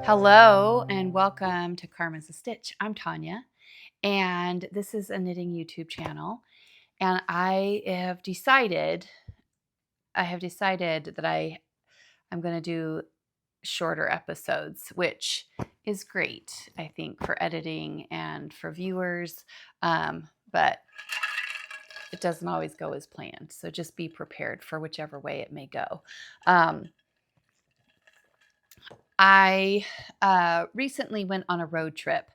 Hello and welcome to Karma's a Stitch. I'm Tonya and this is a knitting YouTube channel, and I have decided that I'm going to do shorter episodes, which is great, I think, for editing and for viewers, but it doesn't always go as planned, so just be prepared for whichever way it may go. I recently went on a road trip,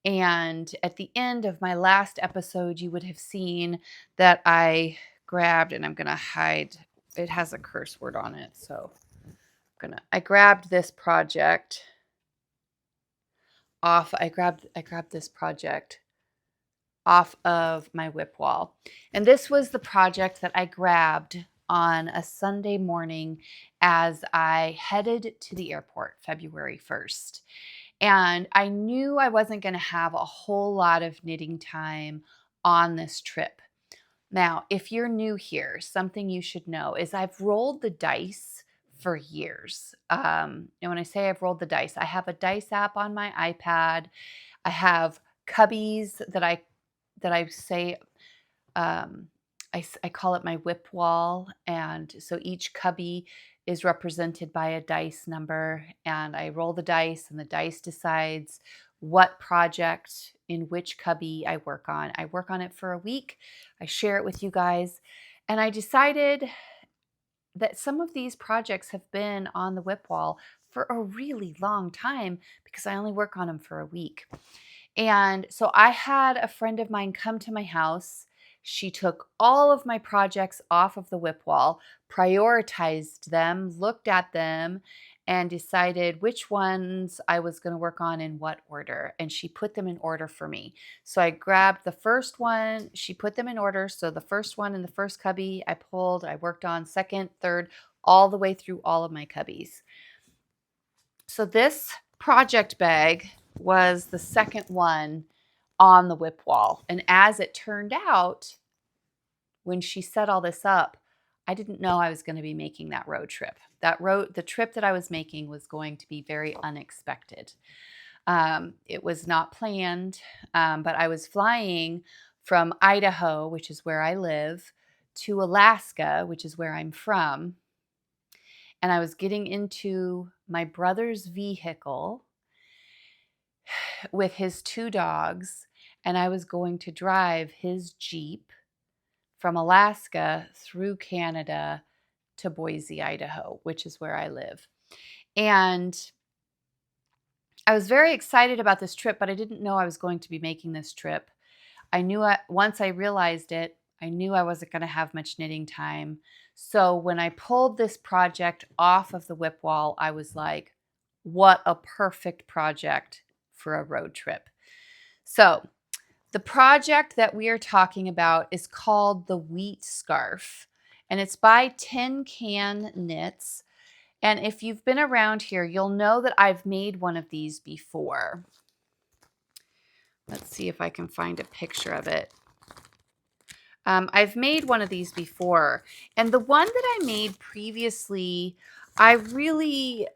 and at the end of my last episode, you would have seen that I grabbed, and I'm going to hide, it has a curse word on it, so I grabbed this project off. I grabbed this project off of my whip wall. And this was the project that I grabbed on a Sunday morning as I headed to the airport, February 1st. And I knew I wasn't going to have a whole lot of knitting time on this trip. Now, if you're new here, something you should know is I've rolled the dice for years. And when I say I've rolled the dice, I have a dice app on my iPad. I have cubbies that I say, I call it my whip wall. And so each cubby is represented by a dice number, and I roll the dice and the dice decides what project in which cubby I work on. I work on it for a week. I share it with you guys. And I decided that some of these projects have been on the whip wall for a really long time because I only work on them for a week. And so I had a friend of mine come to my house. She took all of my projects off of the whip wall, prioritized them, looked at them, and decided which ones I was going to work on in what order. And she put them in order for me. So I grabbed the first one. She put them in order. So the first one in the first cubby I pulled, I worked on second, third, all the way through all of my cubbies. So this project bag was the second one on the whip wall. And as it turned out, when she set all this up, I didn't know I was going to be making that road trip. The trip that I was making was going to be very unexpected. It was not planned, but I was flying from Idaho, which is where I live, to Alaska, which is where I'm from. And I was getting into my brother's vehicle with his two dogs, and I was going to drive his Jeep from Alaska through Canada to Boise, Idaho, which is where I live. And I was very excited about this trip, but I didn't know I was going to be making this trip. I knew once I realized it, I knew I wasn't going to have much knitting time. So when I pulled this project off of the whip wall, I was like, what a perfect project for a road trip. So the project that we are talking about is called the Wheat Scarf, and it's by Tin Can Knits. And if you've been around here, you'll know that I've made one of these before. Let's see if I can find a picture of it. I've made one of these before, and the one that I made previously, I wanted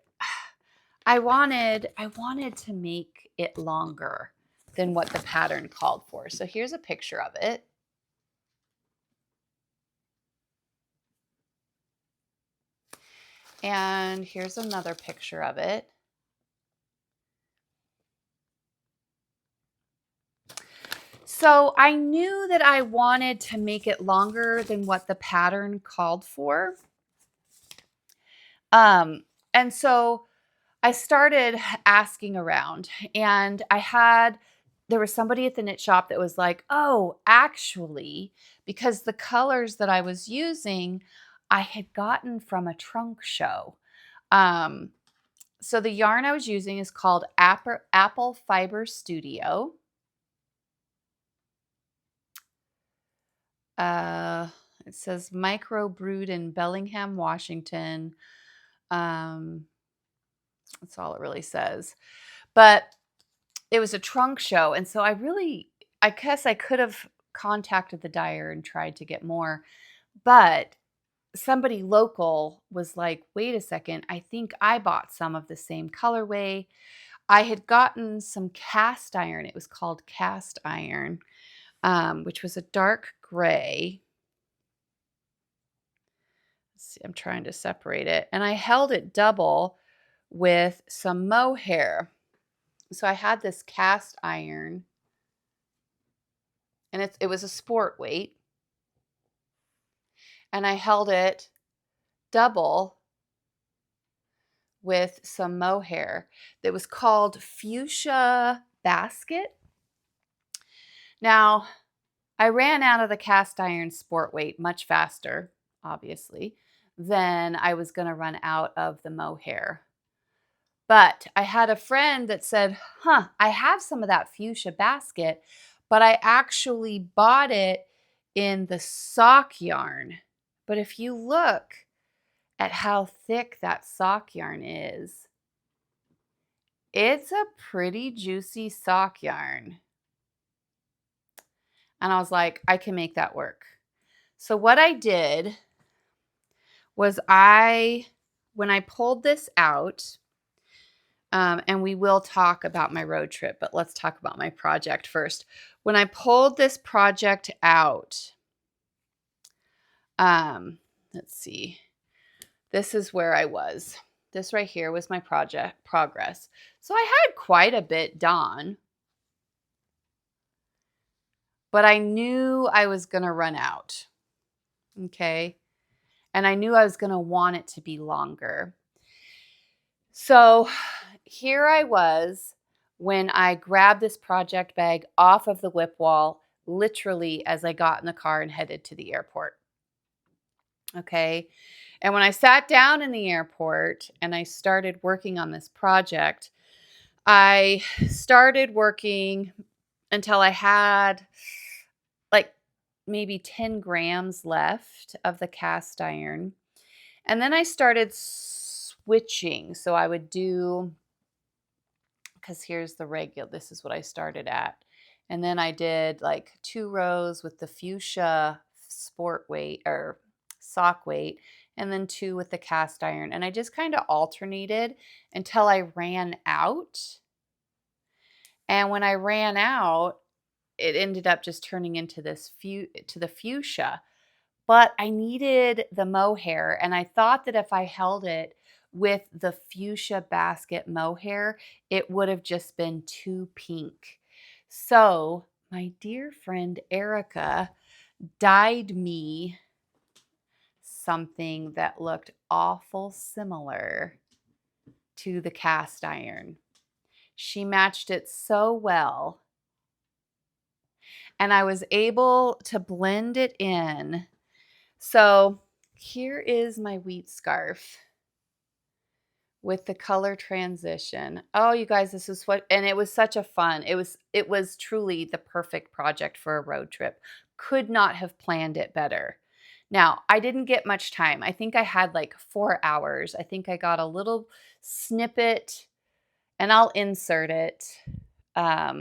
to make it longer than what the pattern called for. So here's a picture of it. And here's another picture of it. So I knew that I wanted to make it longer than what the pattern called for. And so I started asking around, and there was somebody at the knit shop that was like, oh, actually, because the colors that I was using, I had gotten from a trunk show. So the yarn I was using is called Apple Fiber Studio. It says micro brewed in Bellingham, Washington. That's all it really says. But it was a trunk show. And so I guess I could have contacted the dyer and tried to get more. But somebody local was like, wait a second, I think I bought some of the same colorway. I had gotten some cast iron. It was called cast iron, which was a dark gray. Let's see, I'm trying to separate it. And I held it double with some mohair. So I had this cast iron, and it was a sport weight. And I held it double with some mohair that was called Fuchsia Basket. Now, I ran out of the cast iron sport weight much faster, obviously, than I was going to run out of the mohair. But I had a friend that said, I have some of that fuchsia basket, but I actually bought it in the sock yarn. But if you look at how thick that sock yarn is, it's a pretty juicy sock yarn. And I was like, I can make that work. So what I did was when I pulled this out, and we will talk about my road trip, but let's talk about my project first. When I pulled this project out, let's see, this is where I was. This right here was my project progress. So I had quite a bit done, but I knew I was going to run out. Okay. And I knew I was going to want it to be longer. So here I was when I grabbed this project bag off of the whip wall, literally as I got in the car and headed to the airport. Okay. And when I sat down in the airport and I started working on this project, I started working until I had like maybe 10 grams left of the cast iron. And then I started switching. So I would do, because here's the regular, this is what I started at. And then I did like 2 rows with the fuchsia sport weight or sock weight, and then 2 with the cast iron. And I just kind of alternated until I ran out. And when I ran out, it ended up just turning into the fuchsia. But I needed the mohair, and I thought that if I held it with the fuchsia basket mohair, it would have just been too pink. So my dear friend Erica dyed me something that looked awful similar to the cast iron. She matched it so well, and I was able to blend it in. So here is my wheat scarf with the color transition. Oh, you guys, this is what, and it was such a fun, it was truly the perfect project for a road trip. Could not have planned it better. Now, I didn't get much time. I think I had like 4 hours. I think I got a little snippet, and I'll insert it. But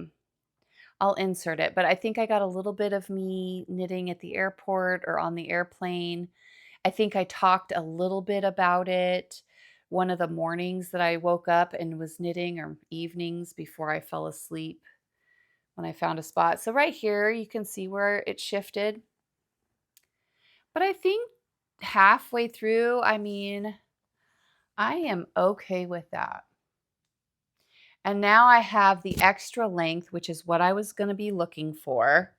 I think I got a little bit of me knitting at the airport or on the airplane. I think I talked a little bit about it one of the mornings that I woke up and was knitting, or evenings before I fell asleep when I found a spot. So right here, you can see where it shifted. But I think halfway through, I mean, I am okay with that. And now I have the extra length, which is what I was going to be looking for.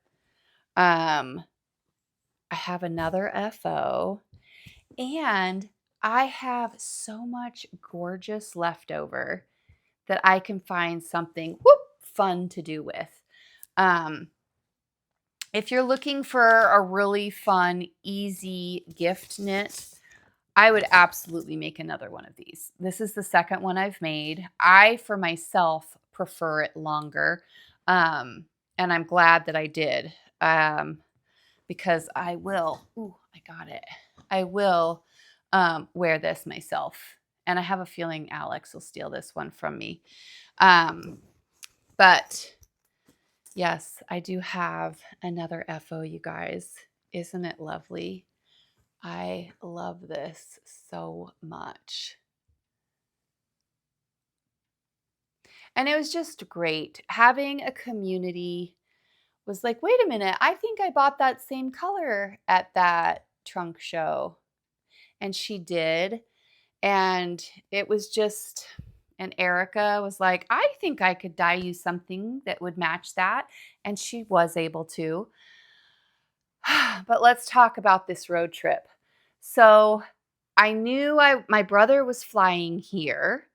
I have another FO, and I have so much gorgeous leftover that I can find something fun to do with. If you're looking for a really fun, easy gift knit, I would absolutely make another one of these. This is the second one I've made. I, for myself, prefer it longer. And I'm glad that I did, because I will, I got it. I will wear this myself. And I have a feeling Alex will steal this one from me. But yes, I do have another FO, you guys. Isn't it lovely? I love this so much. And it was just great. Having a community was like, wait a minute, I think I bought that same color at that trunk show. And she did. And it was just, and Erica was like, I think I could dye you something that would match that. And she was able to. But let's talk about this road trip. So I knew my brother was flying here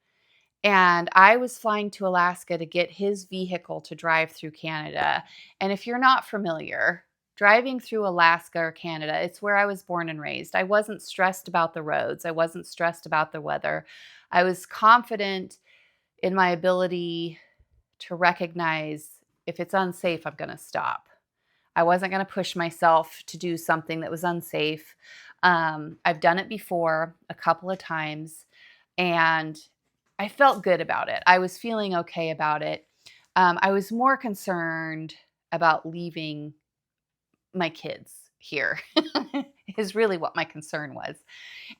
and I was flying to Alaska to get his vehicle to drive through Canada. And if you're not familiar, driving through Alaska or Canada, it's where I was born and raised. I wasn't stressed about the roads. I wasn't stressed about the weather. I was confident in my ability to recognize if it's unsafe, I'm going to stop. I wasn't going to push myself to do something that was unsafe. I've done it before a couple of times, and I felt good about it. I was feeling okay about it. I was more concerned about leaving my kids here, is really what my concern was.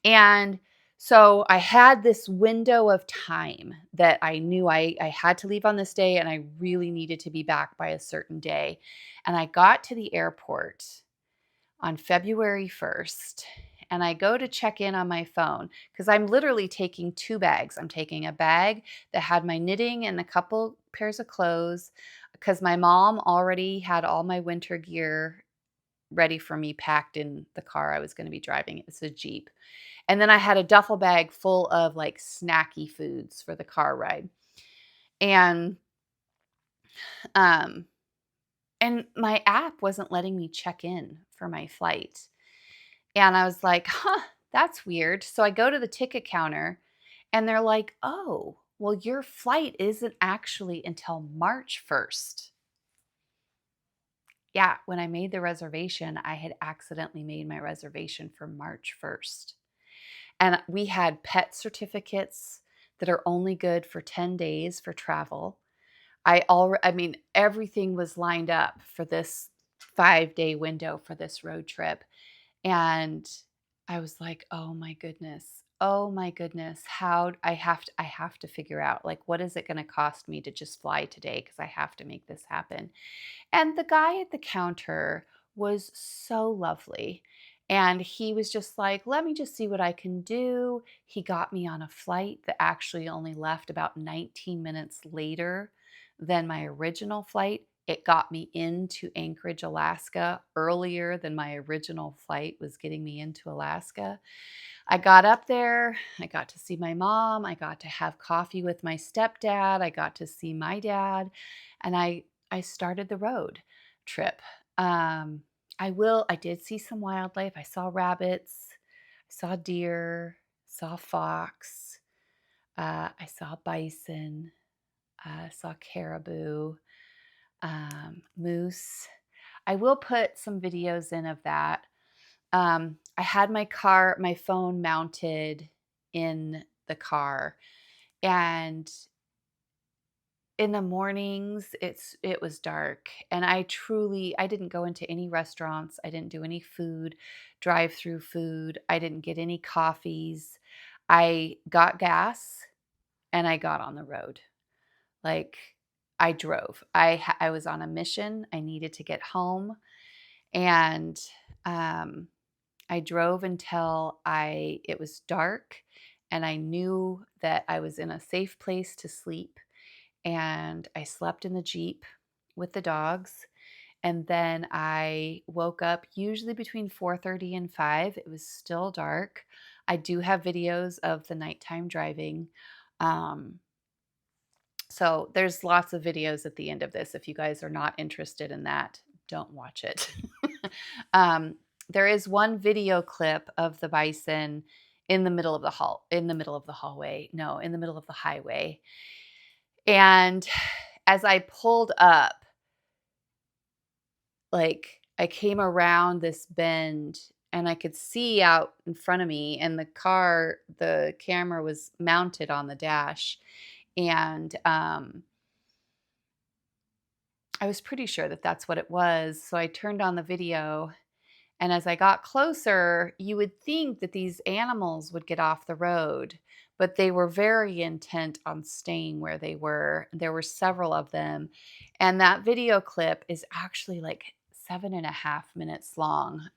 And so I had this window of time that I knew I had to leave on this day and I really needed to be back by a certain day. And I got to the airport on February 1st and I go to check in on my phone because I'm literally taking two bags. I'm taking a bag that had my knitting and a couple pairs of clothes because my mom already had all my winter gear ready for me packed in the car I was going to be driving. It was a Jeep. And then I had a duffel bag full of like snacky foods for the car ride. And um and my app wasn't letting me check in for my flight. And I was like, "Huh, that's weird." So I go to the ticket counter and they're like, "Oh, well your flight isn't actually until March 1st." Yeah, when I made the reservation, I had accidentally made my reservation for March 1st. And we had pet certificates that are only good for 10 days for travel. I mean, everything was lined up for this 5-day window for this road trip. And I was like, "Oh my goodness. Oh my goodness. How I have to figure out like what is it going to cost me to just fly today because I have to make this happen." And the guy at the counter was so lovely. And he was just like, let me just see what I can do. He got me on a flight that actually only left about 19 minutes later than my original flight. It got me into Anchorage, Alaska earlier than my original flight was getting me into Alaska. I got up there. I got to see my mom. I got to have coffee with my stepdad. I got to see my dad. And I started the road trip. Um, I did see some wildlife. I saw rabbits, I saw deer, saw fox, I saw bison, saw caribou, moose. I will put some videos in of that. I had my phone mounted in the car, and in the mornings, it was dark, and I didn't go into any restaurants, I didn't do any food, drive-through food, I didn't get any coffees. I got gas, and I got on the road. Like, I drove. I was on a mission, I needed to get home, and, um, I drove until I it was dark, and I knew that I was in a safe place to sleep, and I slept in the Jeep with the dogs. And then I woke up usually between 4:30 and 5. It was still dark. I do have videos of the nighttime driving. Um, so there's lots of videos at the end of this. If you guys are not interested in that, don't watch it. um, there is one video clip of the bison in the middle of in the middle of the hallway. No, in the middle of the highway. And as I pulled up, like, I came around this bend and I could see out in front of me, and the camera was mounted on the dash. And I was pretty sure that that's what it was. So I turned on the video And as I got closer, you would think that these animals would get off the road, but they were very intent on staying where they were. There were several of them. And that video clip is actually like 7.5 minutes long.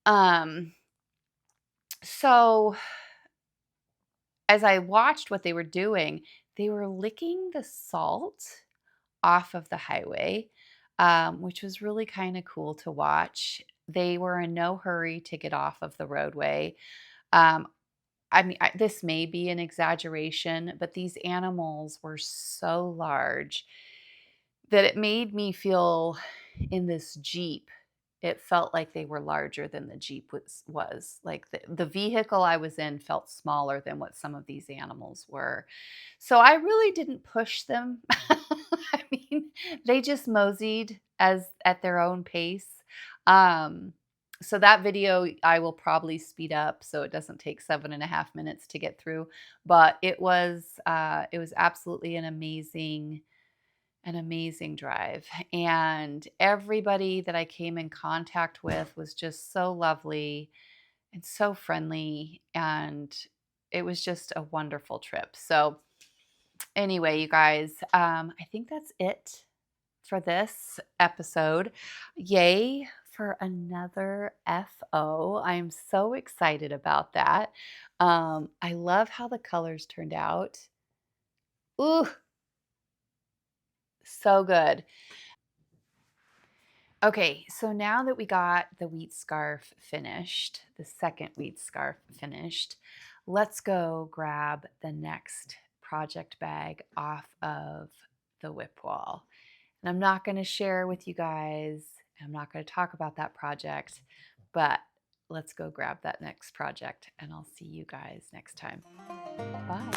Um, so as I watched what they were doing, they were licking the salt off of the highway, which was really kind of cool to watch. They were in no hurry to get off of the roadway. Um, I mean, this may be an exaggeration, but these animals were so large that it made me feel in this Jeep. It felt like they were larger than the Jeep was. Like the vehicle I was in felt smaller than what some of these animals were. So I really didn't push them. I mean, they just moseyed as at their own pace. Um, so that video I will probably speed up so it doesn't take 7.5 minutes to get through. But it was absolutely an amazing drive. And everybody that I came in contact with was just so lovely and so friendly. And it was just a wonderful trip. So, anyway, you guys, I think that's it for this episode. Yay for another FO. I'm so excited about that. I love how the colors turned out. Ooh, so good. Okay, so now that we got the wheat scarf finished, the second wheat scarf finished, let's go grab the next project bag off of the whip wall. And I'm not going to share with you guys, I'm not going to talk about that project, but let's go grab that next project and I'll see you guys next time. Bye.